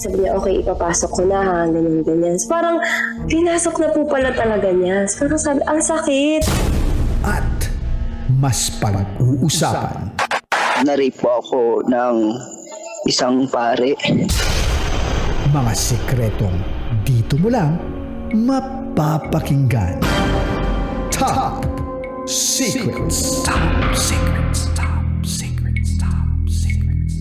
Sabi niya, okay, ipapasok ko na ha, ganyan, ganyan. So, parang, pinasok na po pala talaga niya. So, parang sabi, ang sakit. At mas pag-uusapan. Na-rape po ako ng isang pare. Mga sikretong dito mo lang mapapakinggan. Top Secrets. Top Secrets. Top Secrets. Top Secrets.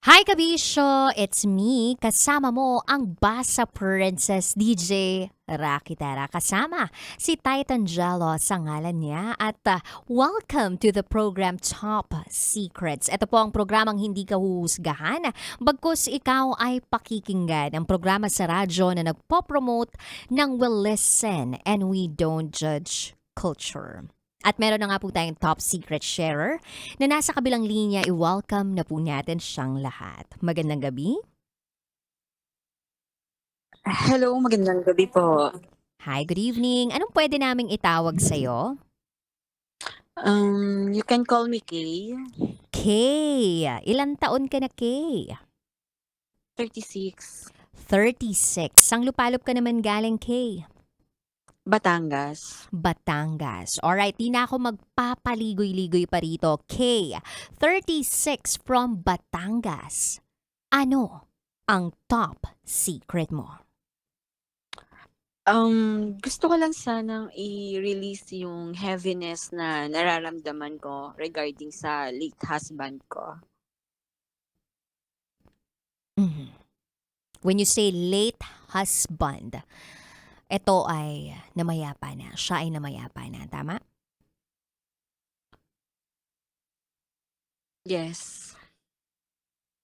Hi Kabisyo! It's me, kasama mo ang Basa Princess DJ Raki Tara. Kasama si Titan Jello sa ngalan niya at welcome to the program Top Secrets. Ito po ang programang hindi ka huhusgahan, bagkus ikaw ay pakikinggan. Ang programa sa radyo na nagpo-promote ng we listen and we don't judge culture. At meron na nga po tayong top secret sharer na nasa kabilang linya, i-welcome na po natin siyang lahat. Magandang gabi. Hello, magandang gabi po. Hi, good evening. Anong pwede naming itawag sa'yo? You can call me Kay, Kay. Ilang taon ka na, Kay? 36, 36. Sang lupalop ka naman galing, Kay? Batangas. Batangas. Alright, di na ako magpapaligoy-ligoy pa rito. Kay, 36 from Batangas. Ano ang top secret mo? Gusto ko lang sanang i-release yung heaviness na nararamdaman ko regarding sa late husband ko. Mhm. When you say late husband, ito ay namayapa na. Siya ay namayapa na. Tama? Yes.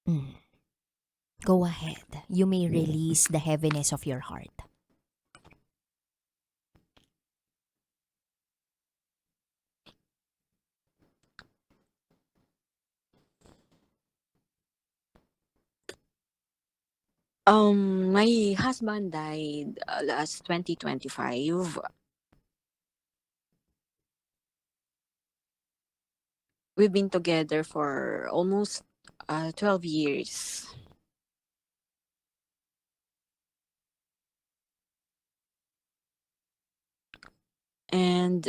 Mm. Go ahead. You may release the heaviness of your heart. My husband died last 2025. We've been together for almost 12 years. And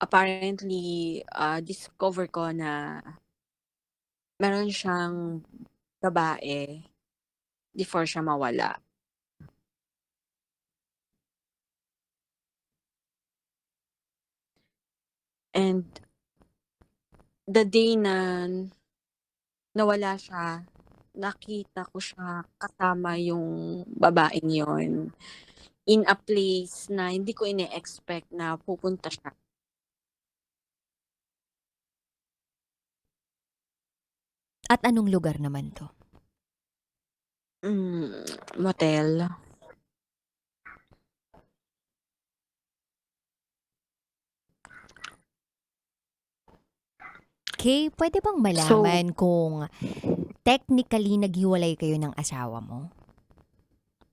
apparently, discover ko na meron siyang babae before siya mawala. And the day na nawala siya, nakita ko siya kasama yung babaeng yon in a place na hindi ko ine-expect na pupunta siya. At anong lugar naman to? Motel. Kay, pwede bang malaman kung technically naghiwalay kayo ng asawa mo?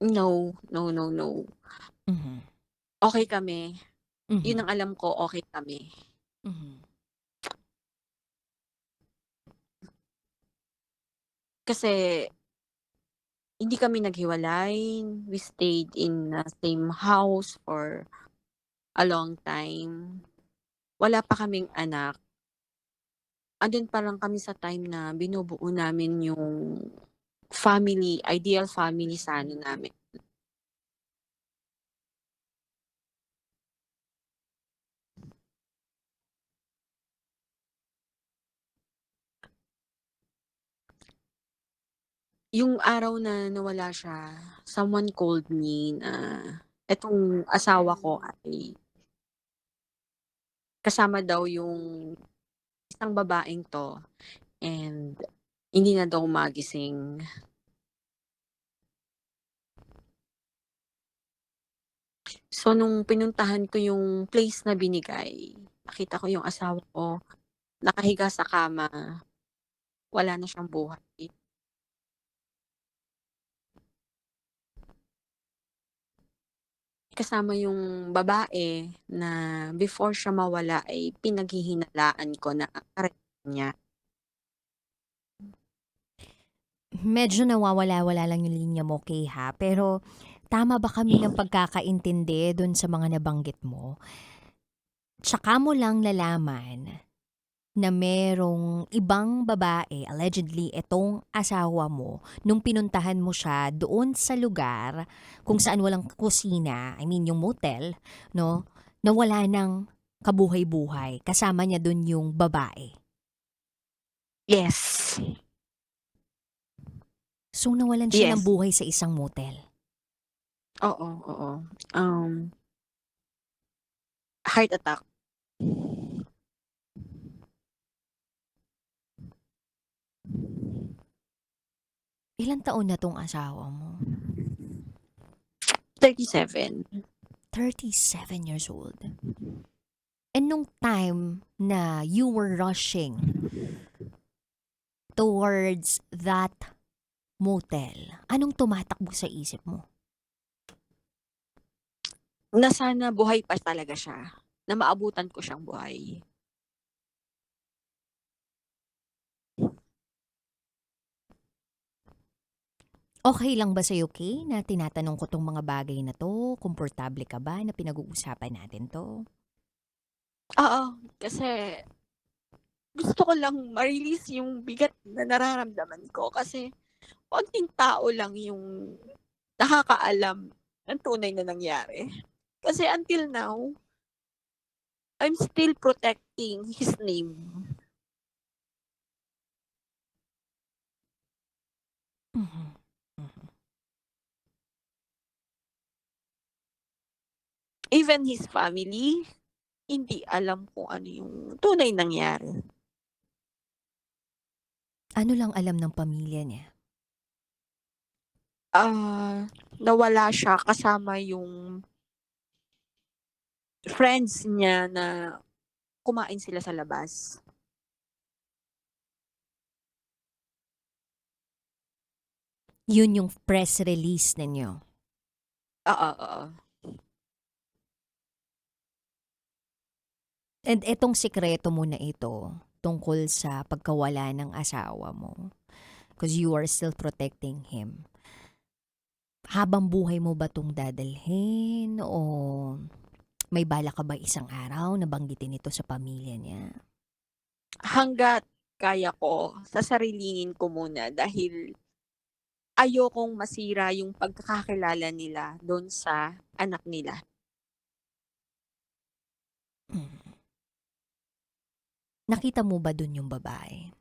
No. Mhm. Okay kami. Mhm. Yun ang alam ko, okay kami. Mhm. Kasi hindi kami naghiwalay. We stayed in the same house for a long time. Wala pa kaming anak. Andun pa lang kami sa time na binubuo namin yung family, ideal family sana namin. Yung araw na nawala siya, someone called me na etong asawa ko ay kasama daw yung isang babaeng to and hindi na daw magising. So, nung pinuntahan ko yung place na binigay, nakita ko yung asawa ko, nakahiga sa kama, wala na siyang buhay. kasama yung babae na before siya mawala ay pinaghihinalaan ko na karelasyon niya. Medyo nawawala-wala lang yung linya mo, Kay, ha? Pero tama ba kami ng pagkakaintindi dun sa mga nabanggit mo? Tsaka mo lang nalaman na merong ibang babae, allegedly itong asawa mo, nung pinuntahan mo siya doon sa lugar kung saan walang kusina, I mean yung motel, no? Na wala ng kabuhay-buhay. Kasama niya doon yung babae. Yes. So nawalan siya ng Yes. buhay sa isang motel. Oo, oo. Heart attack. Ilang taon na tong asawa mo? 37. 37 years old. And nung time na you were rushing towards that motel, anong tumatakbo sa isip mo? Na sana buhay pa talaga siya. Na maabutan ko siyang buhay. Okay lang ba sa'yo, Kay, na tinatanong ko tong mga bagay na to? Komportable ka ba na pinag-uusapan natin to? Oo, kasi gusto ko lang ma-release yung bigat na nararamdaman ko kasi konting tao lang yung nakakaalam ng tunay na nangyari. Kasi until now, I'm still protecting his name. Mhm. Mhm. Even his family, hindi alam kung ano yung tunay nangyari. Ano lang alam ng pamilya niya? Nawala siya kasama yung friends niya na kumain sila sa labas. Yun yung press release ninyo. Oo, oo. And etong sikreto mo na ito tungkol sa pagkawala ng asawa mo, because you are still protecting him. Habang buhay mo ba tong dadalhin o may bala ka ba isang araw na banggitin ito sa pamilya niya? Hanggat kaya ko, sasarilinin ko muna dahil ayokong masira yung pagkakakilala nila doon sa anak nila. Mm. Nakita mo ba dun yung babae?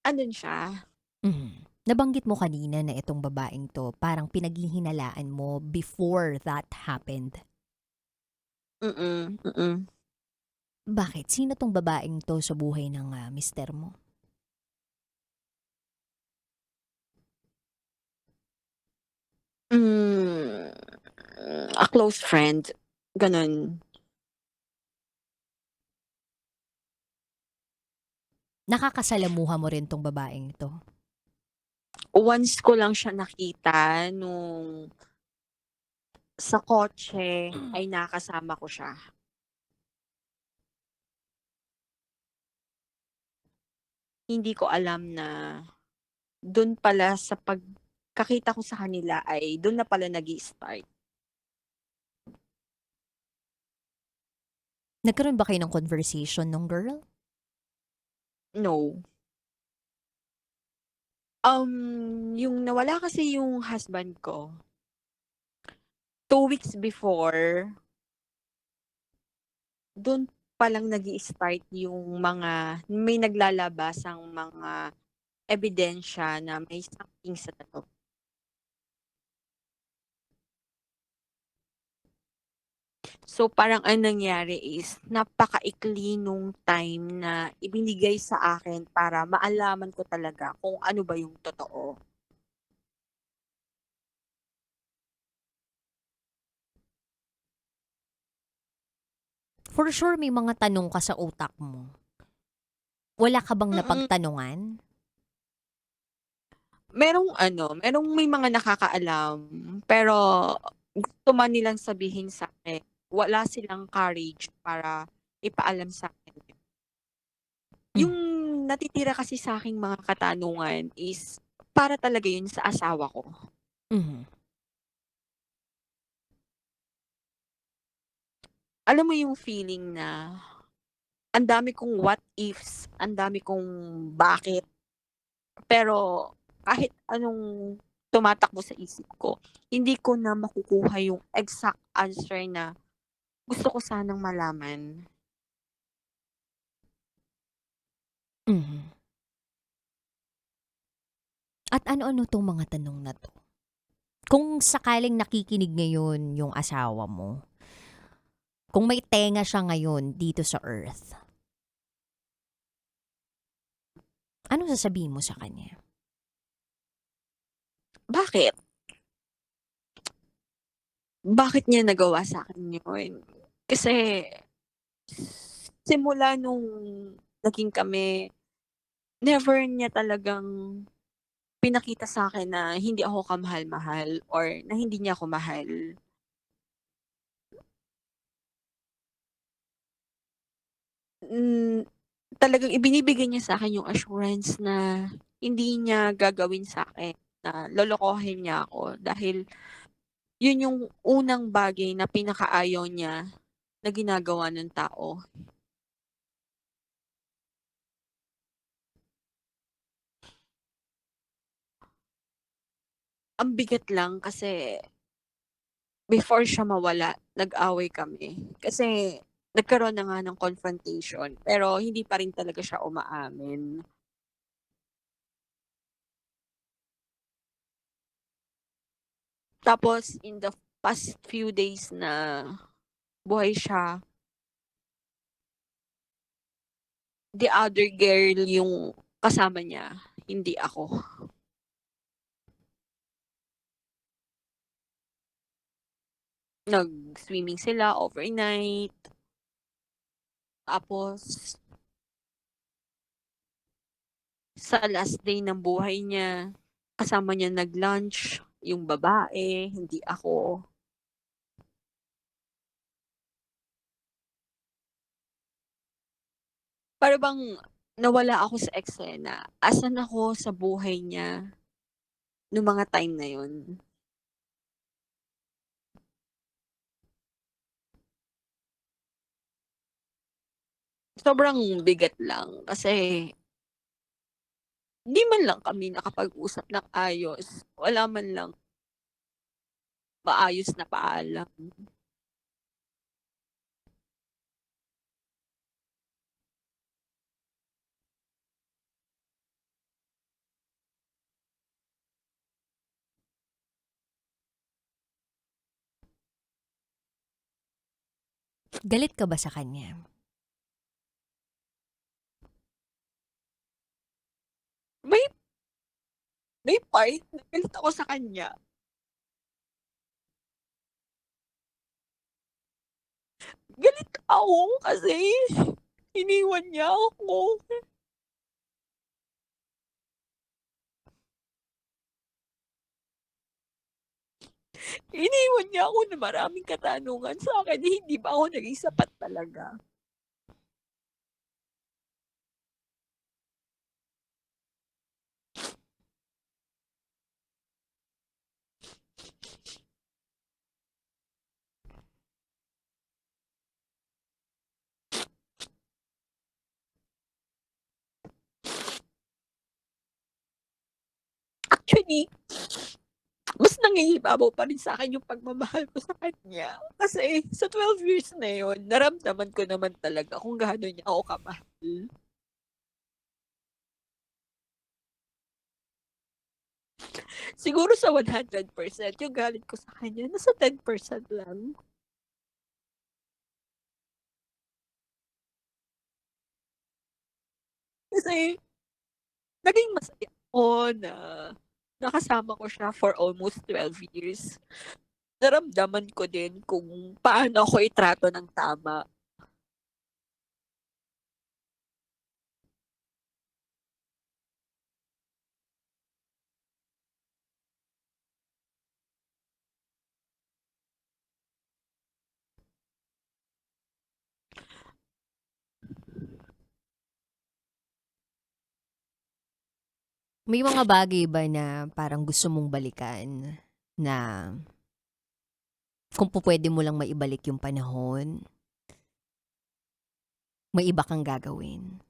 Andun siya. Mhm. Nabanggit mo kanina na itong babaeng to parang pinaghihinalaan mo before that happened. Mm. Bakit? Sino tong babaeng to sa buhay ng mister mo? Mm, a close friend. Ganun. Nakakasalamuha mo rin tong babaeng to. Once ko lang siya nakita nung sa kotse ay nakasama ko siya. Hindi ko alam na dun pala sa pagkakita ko sa kanila ay dun na pala nag-i-start. Nagkaroon ba kayo ng conversation nung girl? No. Yung nawala kasi yung husband ko, 2 weeks before, dun palang nag-i-start yung may naglalabas ang mga ebidensya na may something sa tato. So parang ang nangyari is napakaikli nung time na ibinigay sa akin para maalaman ko talaga kung ano ba yung totoo. For sure may mga tanong ka sa utak mo. Wala ka bang Mm. napagtanungan? Merong may mga nakakaalam, pero gusto man nilang sabihin sa'kin, wala silang courage para ipaalam sa'kin. Yung natitira kasi sa'king mga katanungan is para talaga yun sa asawa ko. Mhm. Alam mo yung feeling na ang dami kong what ifs, ang dami kong bakit, pero kahit anong tumatakbo sa isip ko, hindi ko na makukuha yung exact answer na gusto ko sanang malaman. Mhm. At ano-ano 'tong mga tanong na 'to? Kung sakaling nakikinig ngayon yung asawa mo, kung may tenga siya ngayon dito sa earth, anong sasabihin mo sa kanya? Bakit? Bakit niya nagawa sa'kin yun? Kasi simula nung naging kami, never niya talagang pinakita sa'kin na hindi ako kamahal-mahal or na hindi niya ako mahal. Hmm, talagang ibinibigay niya sa'kin yung assurance na hindi niya gagawin sa'kin, na lolokohin niya ako dahil yun yung unang bagay na pinakaayaw niya na ginagawa ng tao. Ang bigat lang kasi before siya mawala, nag-away kami. Kasi nagkaroon na nga ng confrontation, pero hindi pa rin talaga siya umaamin. Tapos in the past few days na buhay siya, the other girl yung kasama niya, hindi ako. Nag-swimming sila overnight, tapos sa last day ng buhay niya, kasama niya nag-lunch yung babae, hindi ako. Para bang nawala ako sa eksena. Asan ako sa buhay niya nung mga time na yun? Sobrang bigat lang kasi di man lang kami nakapag-usap ng ayos. Wala man lang maayos na paalam. Galit ka ba sa kanya? May may part na galit ako sa kanya. Galit ako kasi iniwan niya ako. Iniwan niya ako na maraming katanungan sa akin, hindi ba ako naging sapat talaga? Actually, mas nangingibabaw pa rin sa'kin yung pagmamahal ko sa kanya. Kasi sa 12 years na yun, naramdaman ko naman talaga kung gaano niya ako kamahal. Siguro sa 100%, yung galit ko sa kanya, nasa 10% lang. Kasi naging masaya ako na nakasama ko siya for almost 12 years. Naramdaman ko din kung paano ako itrato ng tama. May mga bagay ba na parang gusto mong balikan na kung pupuwede mo lang maibalik yung panahon, may iba kang gagawin?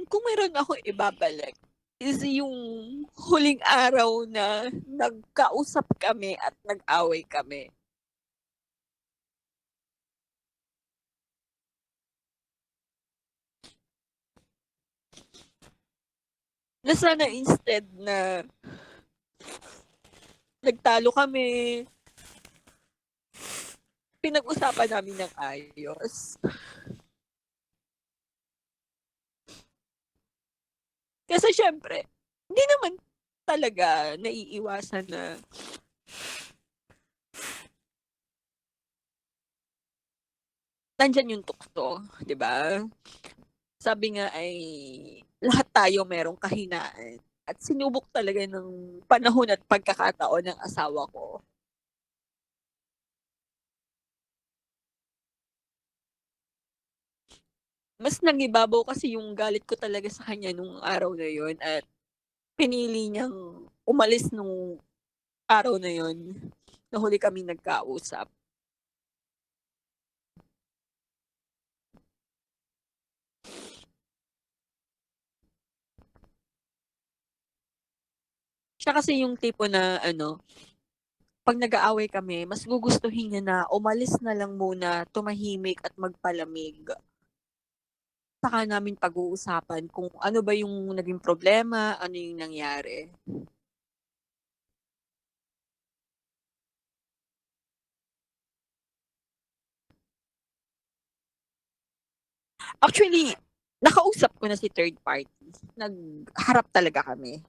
Kung meron akong ibabalik is yung huling araw na nagkausap kami at nag-away kami. Na sana instead na nagtalo kami, pinag-usapan namin ng ayos. Kasi siyempre, hindi naman talaga naiiwasan na nandyan yung tukso, di ba? Sabi nga ay lahat tayo merong kahinaan. At sinubok talaga ng panahon at pagkakataon ng asawa ko. Mas nangibabaw kasi yung galit ko talaga sa kanya nung araw na yun at pinili niyang umalis nung araw na yun na huli kami nagkausap. Siya kasi yung tipo na ano, 'pag nag-aaway kami, mas gugustuhin niya na umalis na lang muna, tumahimik at magpalamig. Saka namin pag-uusapan kung ano ba yung naging problema, ano yung nangyari. Actually, nakausap ko na si third party. Nagharap talaga kami.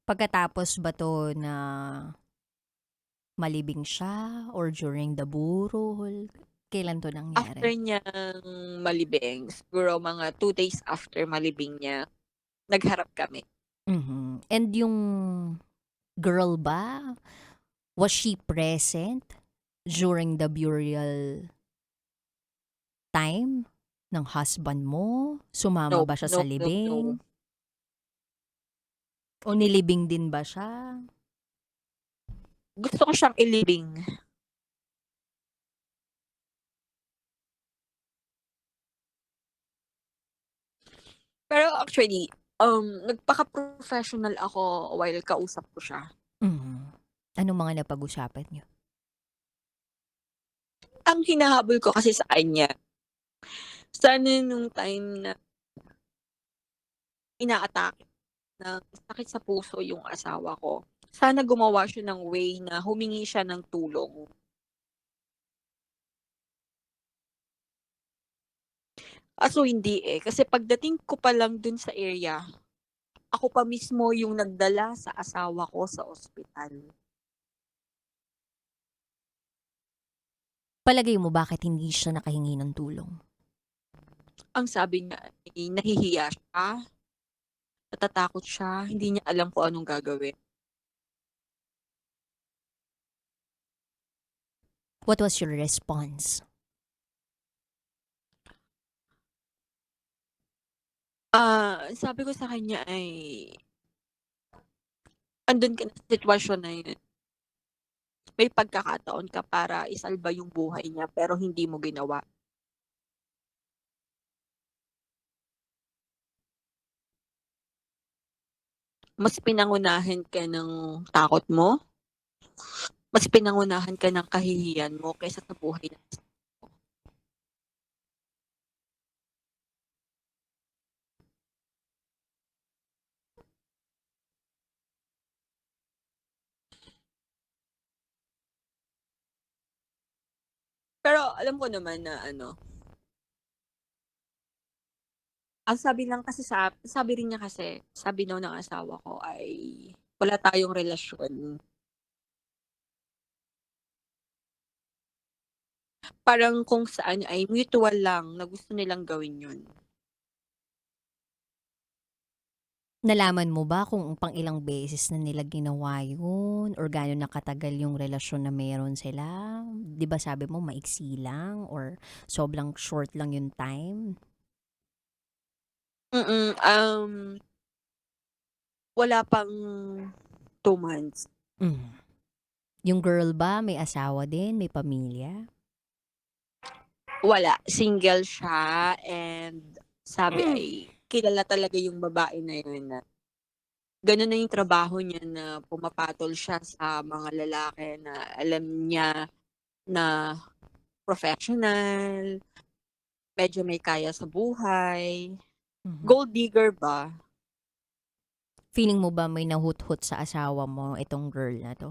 Pagkatapos ba 'to na malibing siya or during the burol? Kailan 'to After nangyari? niyang malibing, siguro mga 2 days after malibing niya, nagharap kami. Mhm. And yung girl ba, was she present during the burial time ng husband mo? Sumama No, ba siya no, sa no, no. libing? O nilibing din ba siya? Gusto ko siyang ilibing. Pero actually, nagpaka-professional ako while kausap ko siya. Mhm. Anong mga napag-usapan niyo? Ang hinahabol ko kasi sa kanya, sana nung time na inaatake ng sakit sa puso yung asawa ko, sana gumawa siya ng way na humingi siya ng tulong. Kaso hindi eh, kasi pagdating ko pa lang dun sa area, ako pa mismo yung nagdala sa asawa ko sa ospital. Palagay mo bakit hindi siya nakahingi ng tulong? Ang sabi niya ay nahihiya siya, natatakot siya, hindi niya alam kung anong gagawin. What was your response? Sabi ko sa kanya ay, andun ka na sa sitwasyon na yun. May pagkakataon ka para isalba yung buhay niya pero hindi mo ginawa. Mas pinangunahan ka ng takot mo, mas pinangunahan ka ng kahihiyan mo kaysa sa buhay na. Pero alam ko naman na ano, ang sabi lang kasi sabi rin niya kasi, sabi daw ng asawa ko ay wala tayong relasyon. Parang kung saan ay mutual lang na gusto nilang gawin yun. Nalaman mo ba kung pang ilang beses na nila ginawa yun or gaano na katagal yung relasyon na meron sila? 'Di ba sabi mo maiksi lang or sobrang short lang yung time? Wala pang 2 months. Hmm. Yung girl ba may asawa din, may pamilya? Wala, single siya and sabi ay kilala talaga yung babae na yun na gano'n na yung trabaho niya na pumapatol siya sa mga lalaki na alam niya na professional, medyo may kaya sa buhay, Mhm. gold digger ba. Feeling mo ba may nahuthot sa asawa mo itong girl na 'to?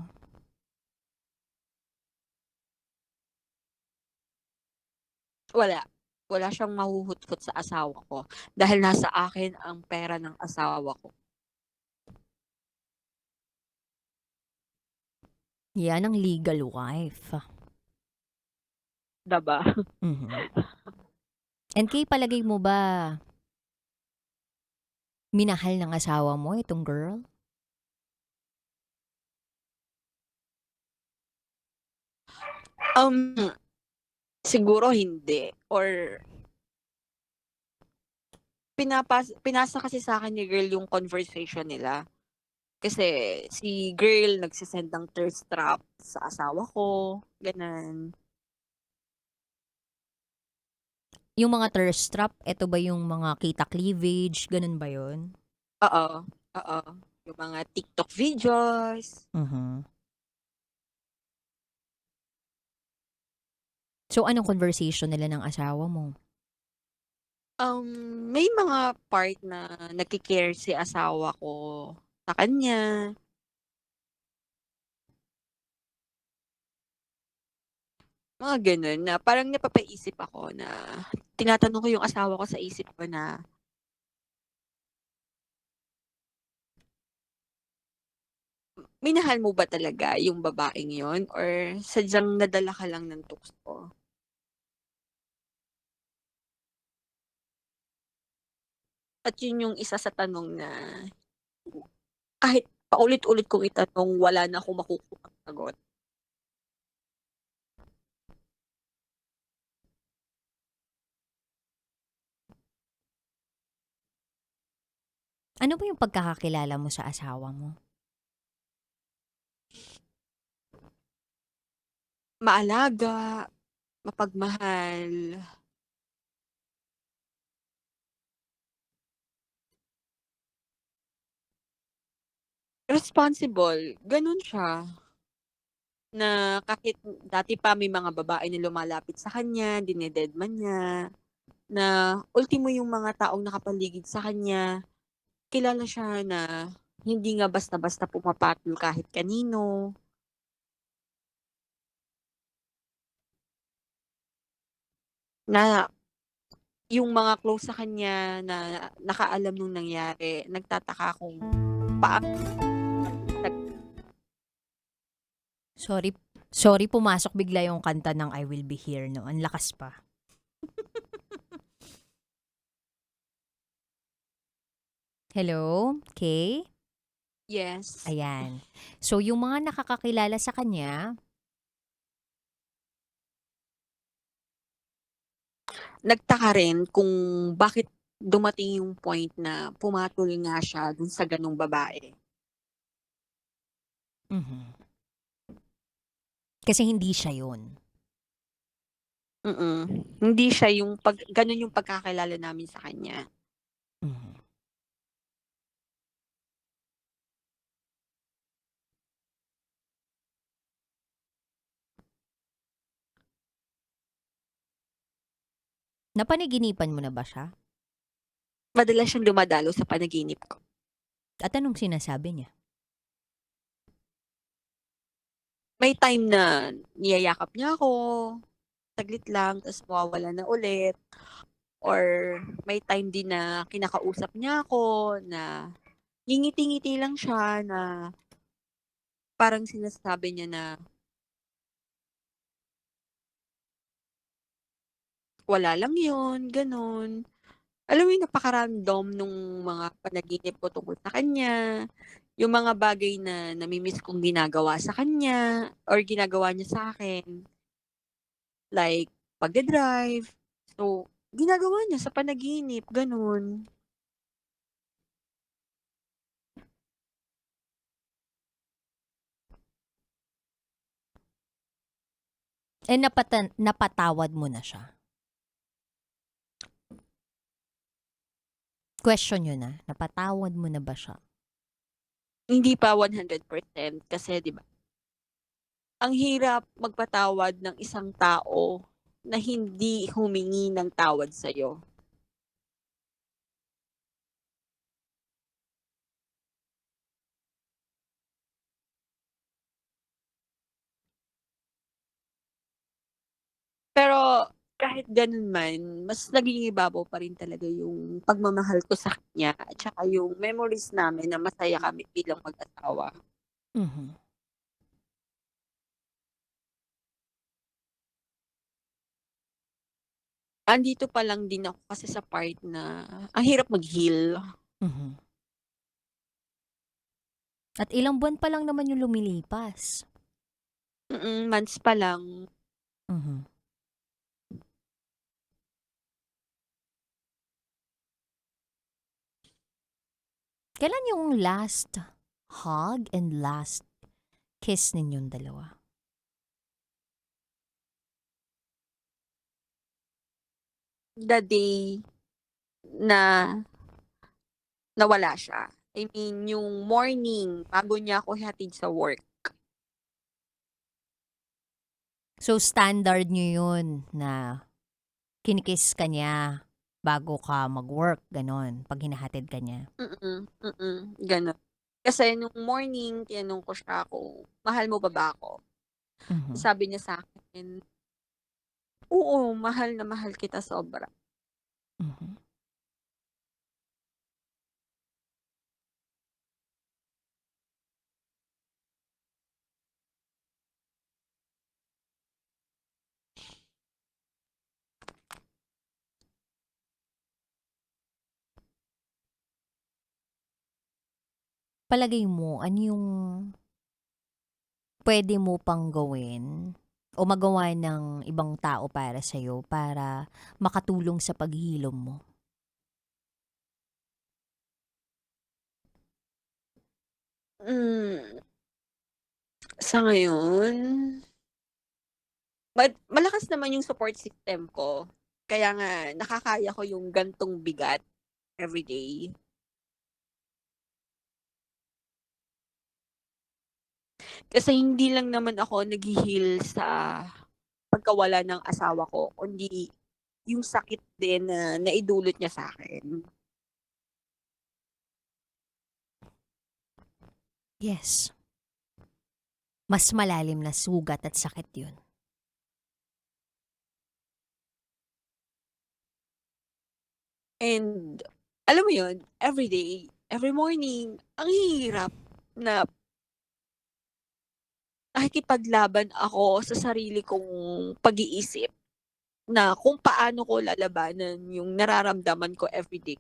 Wala, wala siyang mahuhutkot sa asawa ko dahil nasa akin ang pera ng asawa ko. Yan ang legal wife. 'Di ba? Mhm. And kay palagay mo ba minahal ng asawa mo itong girl? Um, Siguro hindi or pinasa kasi sa'kin ni girl yung conversation nila. Kasi si girl nagse-send ng thirst trap sa asawa ko, gano'n. Yung mga thirst trap, eto ba yung mga kita cleavage, ganun ba yun? Oo, oo. Yung mga TikTok videos. Mhm. So, anong conversation nila ng asawa mo? May mga part na nagke-care si asawa ko sa kanya, mga gano'n na parang napapaisip ako na tinatanong ko yung asawa ko sa isip ko na, minahal mo ba talaga yung babaeng yun or sadyang nadala ka lang ng tukso? At yun yung isa sa tanong na kahit paulit-ulit kong itanong wala na akong makukuhang sagot. Ano ba yung pagkakakilala mo sa asawa mo? Maalaga, mapagmahal, responsible, gano'n siya. Na kahit dati pa may mga babae na lumalapit sa kanya, dinededman niya, na ultimo yung mga taong nakapaligid sa kanya, kilala siya na hindi nga basta-basta pumapatol kahit kanino, na yung mga close sa kanya na nakaalam nung nangyari, nagtataka kung paano nag Sorry, sorry pumasok bigla yung kanta ng I Will Be Here 'no, ang lakas pa. Hello, Kay? yes, Ayan. So yung mga nakakakilala sa kanya, nagtaka rin kung bakit dumating yung point na pumatol nga siya dun sa ganong babae. mhm, kasi hindi siya yun. Hindi siya yung gano'n yung pagkakilala namin sa kanya. Mhm. Napanaginipan mo na ba siya? Madalas siyang dumadalo sa panaginip ko. At anong sinasabi niya? May time na niyayakap niya ako, saglit lang ta's mawawala na ulit or may time din na kinakausap niya ako na ngingiti-ngiti lang siya na parang sinasabi niya na wala lang 'yun, gano'n. Alam mo yung napaka-random nung mga panaginip ko tungkol sa kanya, yung mga bagay na nami-miss kong ginagawa sa kanya or ginagawa niya sa akin, like pagda-drive. So, ginagawa niya sa panaginip, gano'n. Eh, napatawad mo na siya? Question yun, napatawad mo na ba siya? Hindi pa 100% kasi 'di ba, ang hirap magpatawad ng isang tao na hindi humingi ng tawad sa'yo. Pero kahit gano'n man, mas naging ibabaw pa rin talaga yung pagmamahal ko sa kanya at saka yung memories namin na masaya kami bilang mag-asawa. Mhm. Andito pa lang din ako kasi sa part na ang hirap mag-heal. Mhm. At ilang buwan pa lang naman yung lumilipas. Months pa lang. Mhm. Kailan yung last hug and last kiss ninyong dalawa? The day na nawala siya. I mean, yung morning bago niya ako ihatid sa work. So, standard nyo yun na kinikiss ka niya bago ka mag-work, ganon, pag hinahatid ka niya. Gano'n. Kasi nung morning tinanong ko siya kung, "Mahal mo ba ako?" Mhm. Sabi niya sa'kin, "Oo, mahal na mahal kita sobra." Mhm. Palagay mo, ano yung pwede mo pang gawin o magawa ng ibang tao para sa'yo para makatulong sa paghilom mo? Hmm, sa ngayon, malakas naman yung support system ko. Kaya nga nakakaya ko yung gantong bigat everyday. Kasi hindi lang naman ako naghi-heal sa pagkawala ng asawa ko, kundi yung sakit din na naidulot niya sa'kin. Yes. Mas malalim na sugat at sakit yun. And alam mo yun, everyday, every morning, ang hirap na nakikipaglaban ako sa sarili kong pag-iisip na kung paano ko lalabanan yung nararamdaman ko everyday.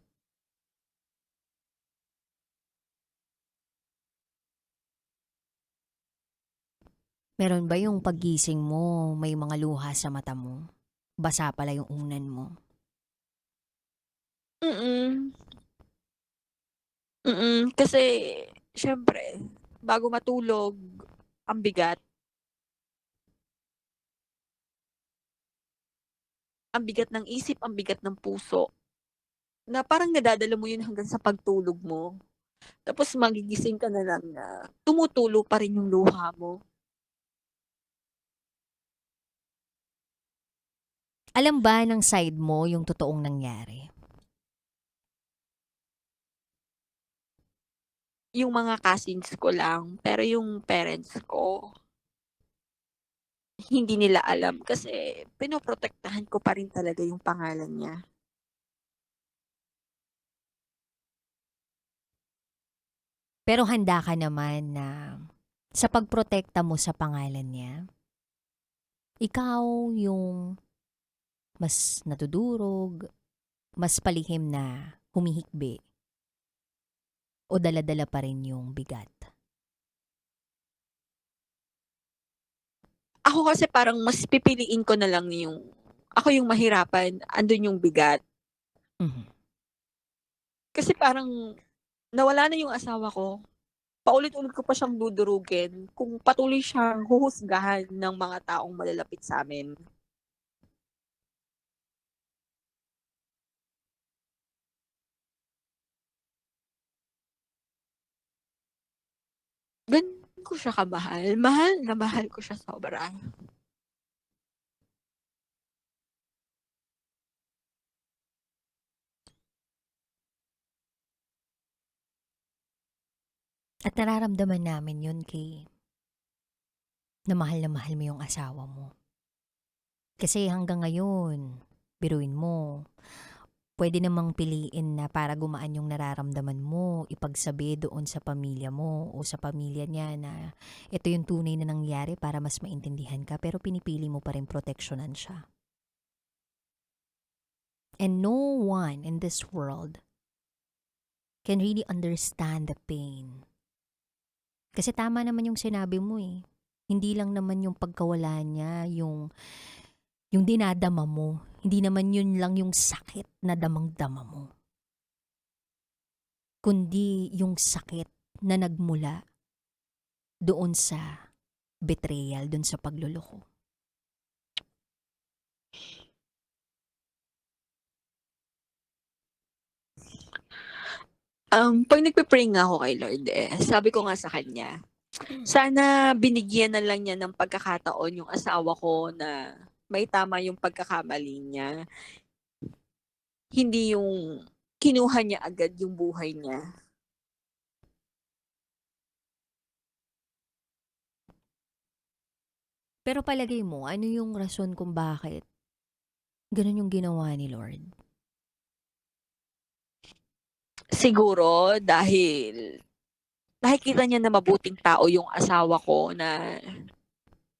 Meron ba yung paggising mo, may mga luha sa mata mo? Basa pala yung unan mo. Mm, kasi siyempre bago matulog, ang bigat. Ang bigat ng isip, ang bigat ng puso, na parang nadadala mo yun hanggang sa pagtulog mo. Tapos magigising ka na lang na tumutulo pa rin yung luha mo. Alam ba ng side mo yung totoong nangyari? Yung mga cousins ko lang, pero yung parents ko, hindi nila alam kasi pinoprotektahan ko pa rin talaga yung pangalan niya. Pero handa ka naman na sa pagprotekta mo sa pangalan niya, ikaw yung mas natudurog, mas palihim na humihikbi o dala-dala pa rin yung bigat? Ako kasi parang mas pipiliin ko na lang yung ako yung mahirapan, andun yung bigat. Mhm. Kasi parang nawala na yung asawa ko, paulit-ulit ko pa siyang dudurugin kung patuloy siyang huhusgahan ng mga taong malalapit sa amin. Ganun ko siya kamahal. Mahal na mahal ko siya sobra. At nararamdaman namin yun, Kay, na mahal mo yung asawa mo. Kasi hanggang ngayon, biruin mo, pwede namang piliin na para gumaan yung nararamdaman mo, ipagsabi doon sa pamilya mo o sa pamilya niya na ito yung tunay na nangyari para mas maintindihan ka, pero pinipili mo pa rin proteksyonan siya. And no one in this world can really understand the pain. Kasi tama naman yung sinabi mo eh. Hindi lang naman yung pagkawala niya, yung dinadama mo. Hindi naman yun lang yung sakit na damang-dama mo. Kundi yung sakit na nagmula doon sa betrayal, doon sa pagluloko. Pag nagpe-pray nga ako kay Lord sabi ko nga sa kanya, sana binigyan na lang niya ng pagkakataon yung asawa ko na maitama yung pagkakamali niya. Hindi yung kinuha niya agad yung buhay niya. Pero palagay mo, ano yung rason kung bakit ganun yung ginawa ni Lord? Siguro dahil nakikita niya na mabuting tao yung asawa ko na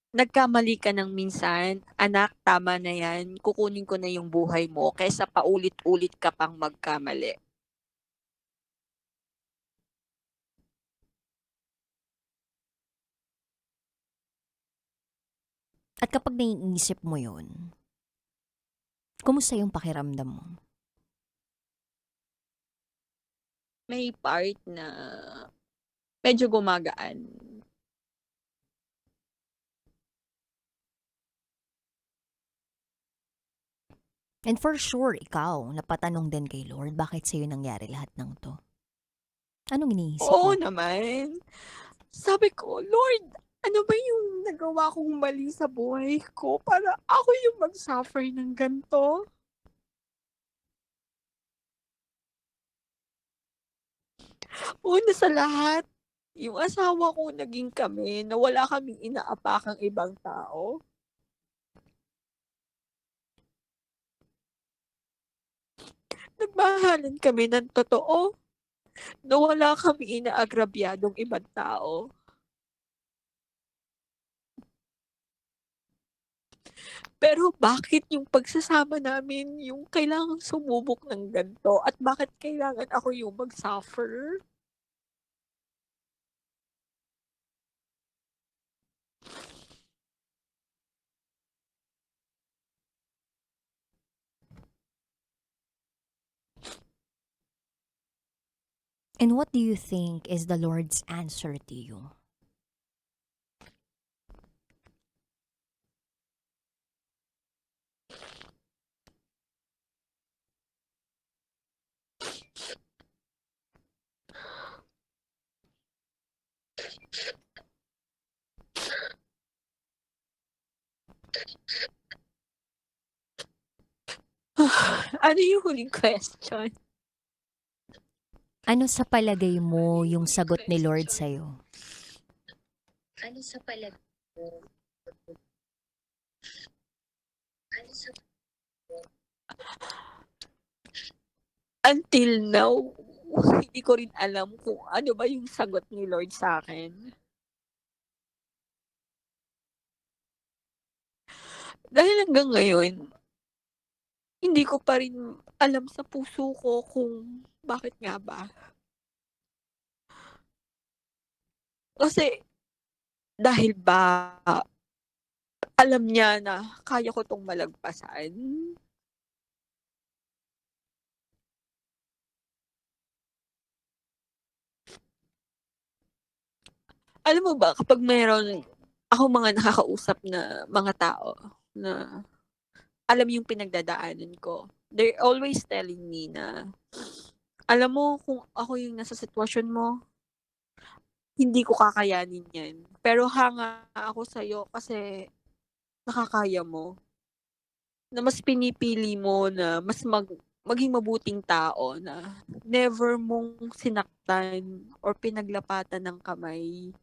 nagkamali ka ng minsan, anak, tama na yan, kukunin ko na yung buhay mo kaysa paulit-ulit ka pang magkamali. At kapag naiisip mo yun, kumusta yung pakiramdam mo? May part na medyo gumagaan. And for sure, ikaw, napatanong din kay Lord, bakit sa'yo nangyari lahat ng to? Anong iniisip Oo mo? naman. Sabi ko, Lord, ano ba yung nagawa kong mali sa buhay ko para ako yung mag-suffer ng ganito? Una sa lahat, yung asawa ko naging kami na wala kaming inaapakang ibang tao. Nagmahalan kami ng totoo na wala kami inaagrabyadong ibang tao. Pero bakit yung pagsasama namin yung kailangang sumubok ng ganito at bakit kailangan ako yung mag-suffer? And what do you think is the Lord's answer to you? Ano yung huling question? Ano sa palagay mo yung sagot ni Lord sa'yo? Until now, hindi ko rin alam kung ano ba yung sagot ni Lord sa akin. Dahil hanggang ngayon, hindi ko pa rin alam sa puso ko kung bakit nga ba. Kasi dahil ba alam niya na kaya ko 'tong malagpasan? Alam mo ba kapag meron akong mga nakakausap na mga tao na alam yung pinagdadaanan ko, they're always telling me na, "Alam mo kung ako yung nasa sitwasyon mo, hindi ko kakayanin 'yan. Pero hanga ako sa'yo kasi nakakaya mo." Na mas pinipili mo na mas maging mabuting tao na never mong sinaktan or pinaglapatan ng kamay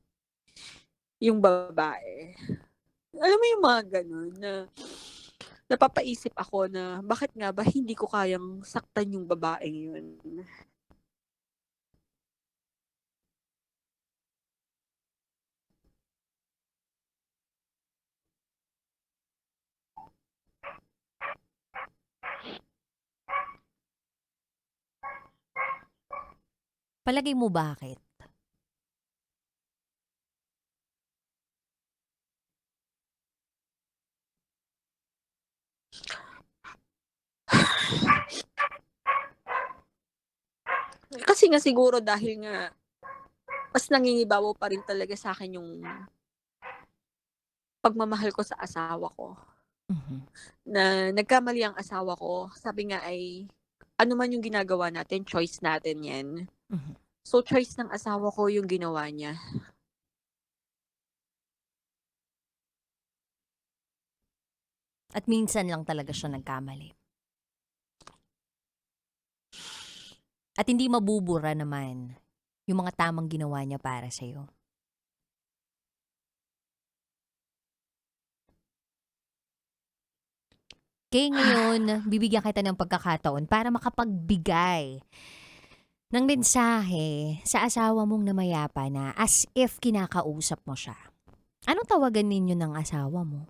yung babae. Alam mo yung mga gano'n na napapaisip ako na bakit nga ba hindi ko kayang saktan yung babaeng yun. Palagay mo bakit? Kasi nga siguro dahil nga mas nangingibabaw pa rin talaga sa'kin yung pagmamahal ko sa asawa ko. Mhm. Na nagkamali ang asawa ko, sabi nga ay, ano man yung ginagawa natin, choice natin 'yan. Mhm. So, choice ng asawa ko yung ginawa niya. At minsan lang talaga siya nagkamali. At hindi mabubura naman yung mga tamang ginawa niya para sa'yo. Kaya ngayon, bibigyan kita ng pagkakataon para makapagbigay ng mensahe sa asawa mong namayapa na as if kinakausap mo siya. Anong tawagan ninyo ng asawa mo?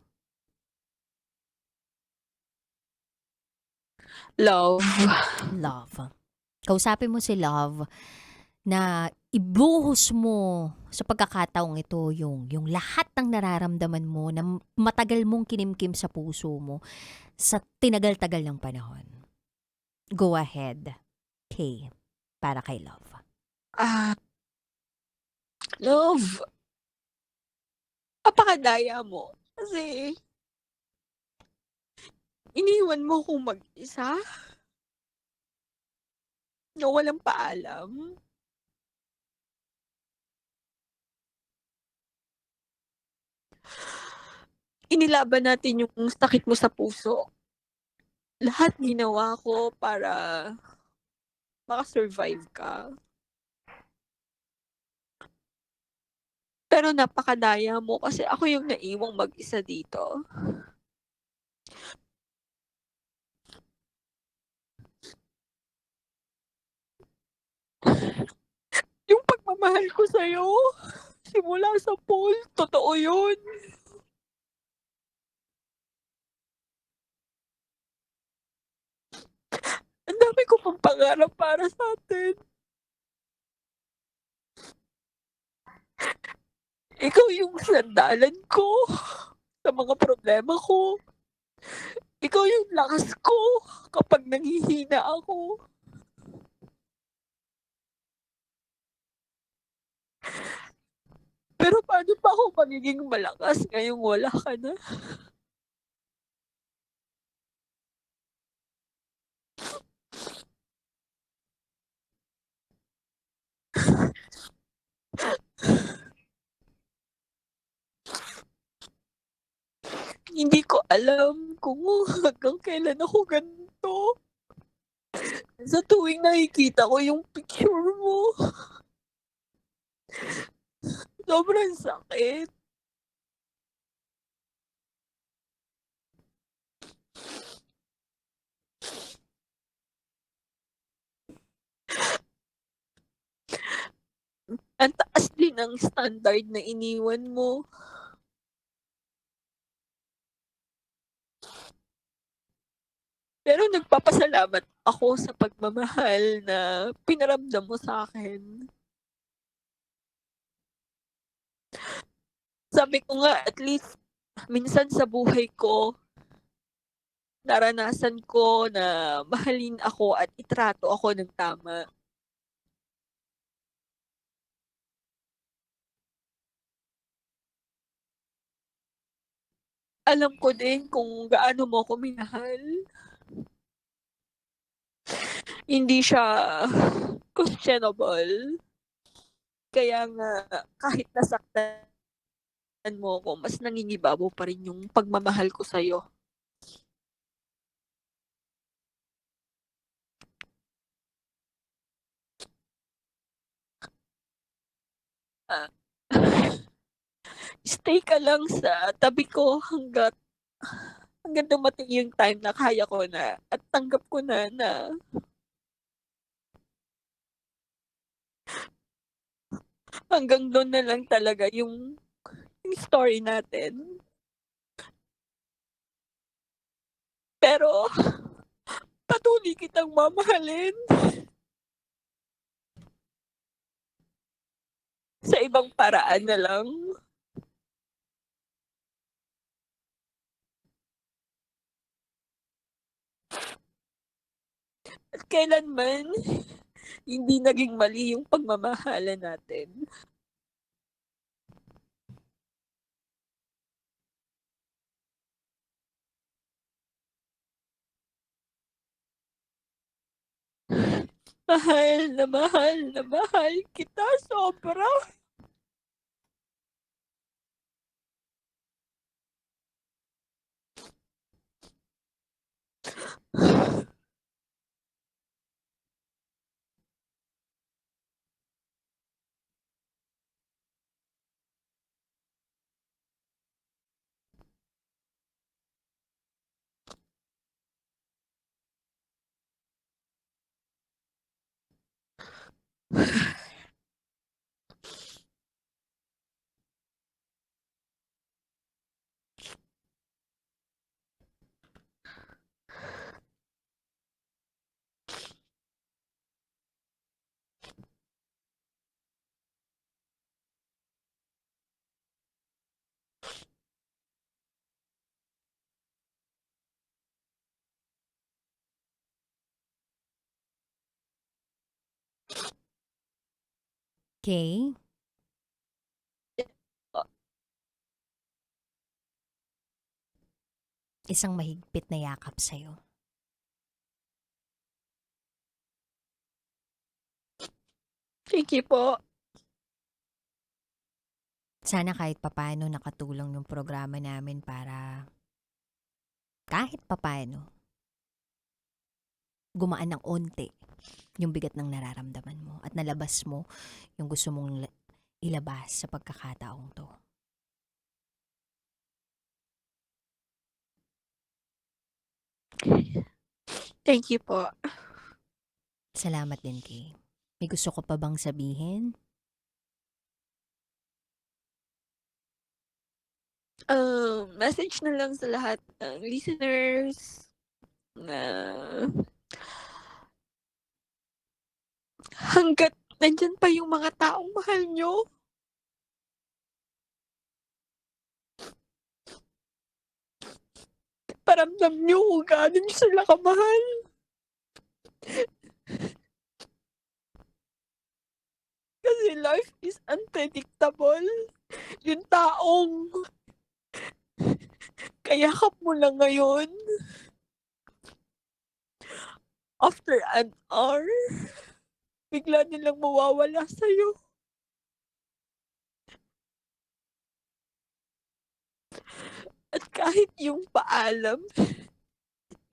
Love. Love. Kausapin mo si Love na ibuhos mo sa pagkakataong ito yung lahat ng nararamdaman mo na matagal mong kinimkim sa puso mo sa tinagal-tagal ng panahon. Go ahead, Kay, para kay Love. Ah, love, apakadaya mo. Kasi iniwan mo akong mag-isa na walang paalam. Inilaban natin yung sakit mo sa puso. Lahat ginawa ko para maka-survive ka. Pero napakadaya mo kasi ako yung naiwang mag-isa dito. Yung pagmamahal ko sa'yo, simula sa pool, totoo yun. Ang dami ko pang pangarap para sa atin. Ikaw yung sandalan ko sa mga problema ko. Ikaw yung lakas ko kapag nanghihina ako. Pero paano pa ako magiging malakas ngayong wala ka na? Hindi ko alam kung hanggang kailan ako ganito. Sa tuwing nakikita ko yung picture mo, sobrang sakit. Ang taas din ng standard na iniwan mo. Pero nagpapasalamat ako sa pagmamahal na pinaramdam mo sa akin. Sabi ko nga, at least minsan sa buhay ko, naranasan ko na mahalin ako at itrato ako ng tama. Alam ko din kung gaano mo ako minahal. Hindi siya questionable. Kaya nga, kahit nasaktan mo ako, mas nangingibabaw pa rin yung pagmamahal ko sa'yo. Ah, stay ka lang sa tabi ko hanggang dumating yung time na kaya ko na at tanggap ko na hanggang doon na lang talaga yung story natin. Pero patuloy kitang mamahalin sa ibang paraan na lang. At kailanman hindi naging mali yung pagmamahalan natin. Mahal kita sobra. Okay? Isang mahigpit na yakap sa'yo. Thank you po. Sana kahit papaano nakatulong yung programa namin para kahit papaano gumaan ng onti yung bigat ng nararamdaman mo at nalabas mo yung gusto mong ilabas sa pagkakataong to. Thank you po. Salamat din, Kay. May gusto ko pa bang sabihin? Message na lang sa lahat ng listeners na hanggat nandyan pa yung mga taong mahal nyo, paramdam nyo kung gaano nyo sila kamahal. Kasi life is unpredictable. Yung taong kayakap mo lang ngayon, after an hour, bigla nilang mawawala sa'yo. At kahit yung paalam,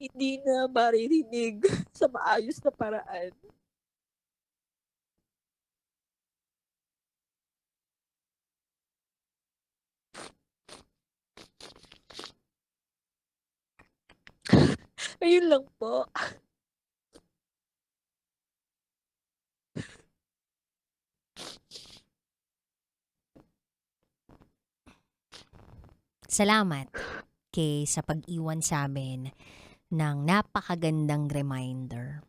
hindi na maririnig sa maayos na paraan. Ayun lang po. Salamat, Kay, sa pag-iwan sa amin ng napakagandang reminder.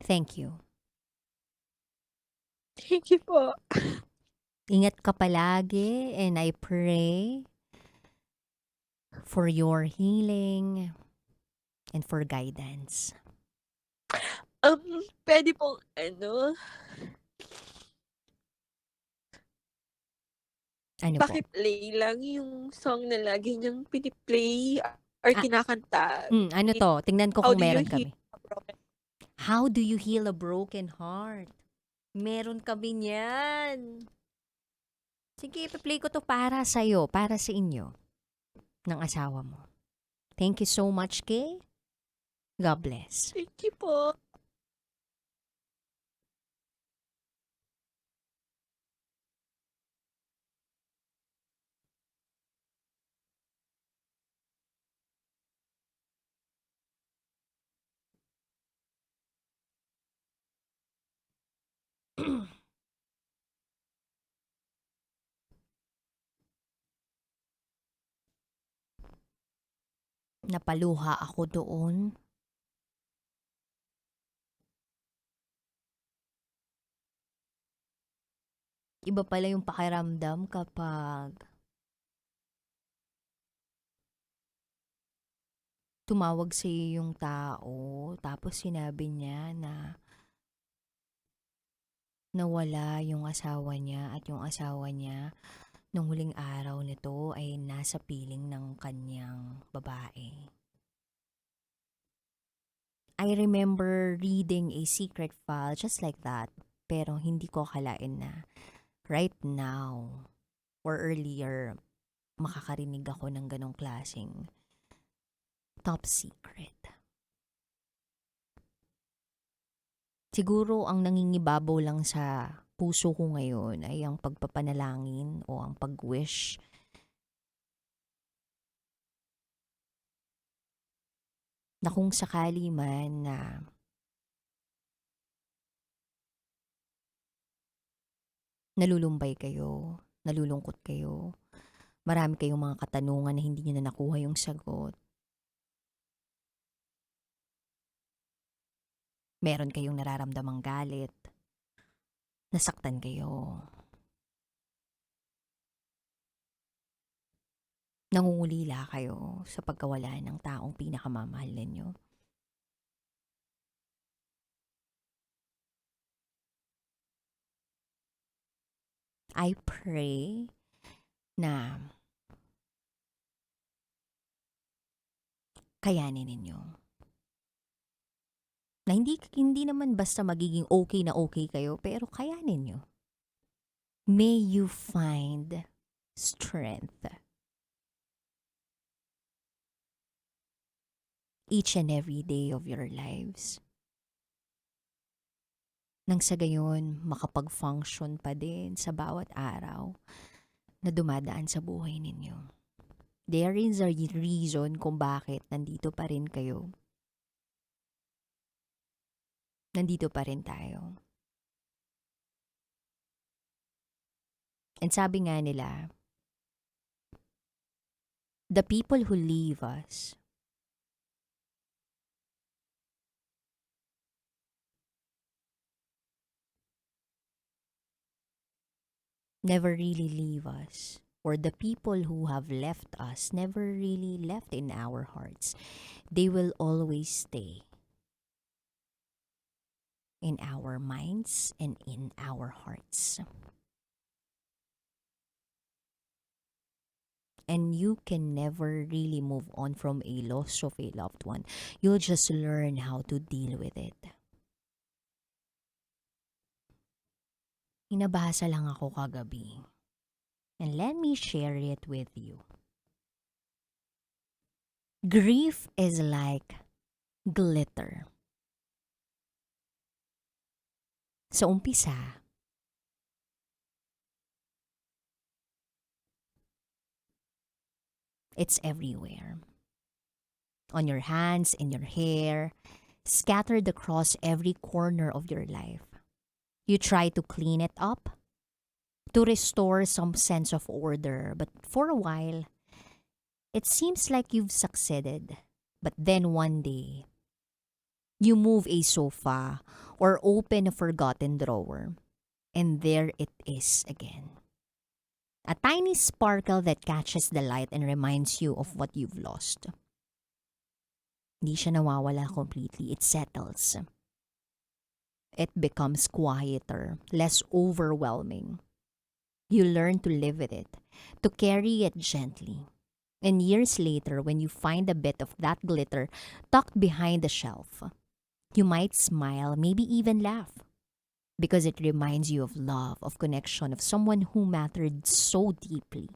Thank you. Thank you po. Ingat ka palagi and I pray for your healing and for guidance. Pwede pong Ano po? paki-play lang yung song na lagi niyang pini-play or kinakanta. Ano to? Tingnan ko How kung do you meron heal kami. a broken How do you heal a broken heart? Meron kami niyan. Sige, ipi-play ko to para sa'yo, para sa inyo, ng asawa mo. Thank you so much, Kay. God bless. Thank you po. Napaluha ako doon. Iba pala yung pakiramdam kapag tumawag sa iyo yung tao, tapos sinabi niya na nawala yung asawa niya at yung asawa niya nung huling araw nito ay nasa piling ng kanyang babae. I remember reading a secret file just like that, pero hindi ko akalain na right now or earlier makakarinig ako ng ganong klaseng top secret. Siguro ang nangingibabaw lang sa puso ko ngayon ay ang pagpapanalangin o ang pag-wish na kung sakali man na nalulumbay kayo, nalulungkot kayo, marami kayong mga katanungan na hindi nyo na nakuha yung sagot. Meron kayong nararamdamang galit, nasaktan kayo, nangungulila kayo sa pagkawala ng taong pinakamamahal ninyo. I pray na kayanin ninyo. Na hindi naman basta magiging okay na okay kayo, pero kayanin nyo. May you find strength each and every day of your lives. Nang sa gayon, makapag-function pa din sa bawat araw na dumadaan sa buhay ninyo. There is a reason kung bakit nandito pa rin kayo. Nandito pa rin tayo. And sabi nga nila, the people who leave us never really leave us, or the people who have left us never really left in our hearts. They will always stay in our minds and in our hearts. And you can never really move on from a loss of a loved one. You'll just learn how to deal with it. Inabasa lang ako kagabi. And let me share it with you. Grief is like glitter. Sa umpisa, it's everywhere. On your hands, in your hair, scattered across every corner of your life. You try to clean it up, to restore some sense of order, but for a while, It seems like you've succeeded, but then one day, you move a sofa or open a forgotten drawer, and there it is again. A tiny sparkle that catches the light and reminds you of what you've lost. Hindi siya nawawala completely. It settles. It becomes quieter, less overwhelming. You learn to live with it, to carry it gently. And years later, when you find a bit of that glitter tucked behind the shelf, you might smile, maybe even laugh. Because it reminds you of love, of connection, of someone who mattered so deeply.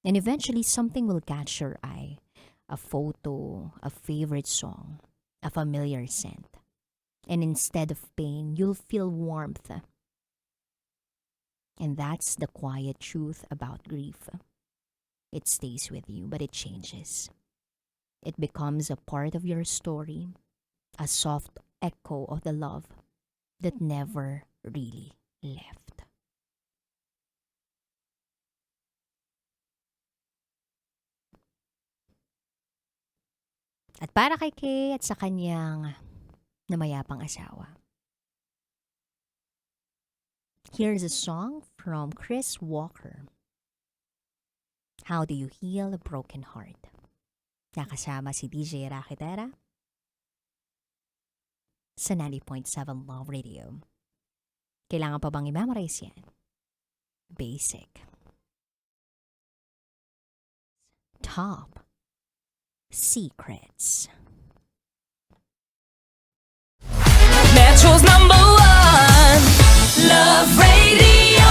And eventually, something will catch your eye. A photo, a favorite song, a familiar scent. And instead of pain, you'll feel warmth. And that's the quiet truth about grief. It stays with you, but it changes. It becomes a part of your story, a soft echo of the love that never really left. At para kay Kay at sa kanyang namayapang asawa. Here's a song from Chris Walker. How do you heal a broken heart? Nakasama si DJ Rakitera sa 90.7 Love Radio. Kailangan pa bang i-memorize yan? Basic. Top Secrets. Metro's #1 Love Radio.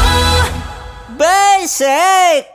Basic!